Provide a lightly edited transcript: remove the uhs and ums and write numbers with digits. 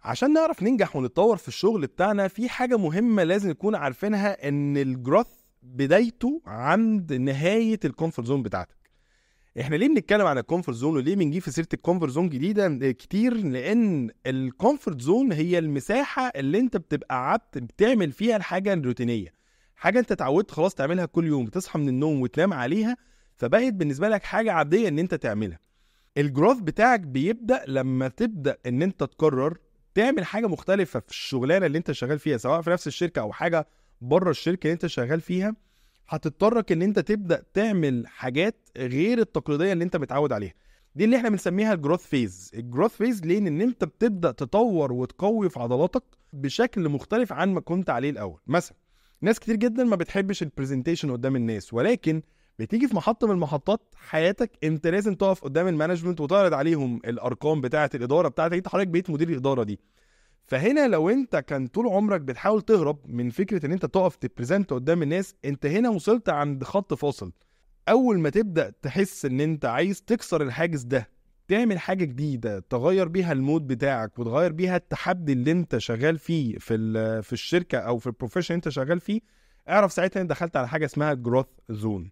عشان نعرف ننجح ونتطور في الشغل بتاعنا، في حاجة مهمة لازم نكون عارفينها، ان الجروث بدايته عند نهاية الكومفورت زون بتاعتك. احنا ليه بنتكلم عن الكومفورت زون وليه بنجيب في سيرة الكومفورت زون جديدة كتير؟ لان الكومفورت زون هي المساحة اللي انت بتبقى عبت بتعمل فيها الحاجة الروتينية، حاجة انت اتعودت خلاص تعملها كل يوم، بتصحى من النوم وتنام عليها، فبقت بالنسبة لك حاجة عادية ان انت تعملها. الجروث بتاعك بيبدأ لما تبدأ ان انت تقرر تعمل حاجة مختلفة في الشغلانة اللي انت شغال فيها، سواء في نفس الشركة او حاجة بره الشركة اللي انت شغال فيها. هتضطرك ان انت تبدأ تعمل حاجات غير التقليدية اللي انت متعود عليها. دي اللي احنا بنسميها الجروث فيز. الجروث فيز ليه؟ ان انت بتبدأ تطور وتقوي في عضلاتك بشكل مختلف عن ما كنت عليه الاول. مثلا ناس كتير جدا ما بتحبش البرزنتيشن قدام الناس، ولكن بتيجي في محطة من محطات حياتك انت لازم تقف قدام المانجمنت وتعرض عليهم الارقام بتاعة الادارة بتاعتك، انت حضرتك بقيت مدير الادارة دي. فهنا لو انت كان طول عمرك بتحاول تهرب من فكرة ان انت تقف تبريزنت قدام الناس، انت هنا وصلت عند خط فاصل. اول ما تبدأ تحس ان انت عايز تكسر الحاجز ده، تعمل حاجة جديدة تغير بيها المود بتاعك وتغير بيها التحدي اللي انت شغال فيه في الشركة او في البروفيشن انت شغال فيه، اعرف ساعتها انت دخلت على حاجة اسمها جروث زون.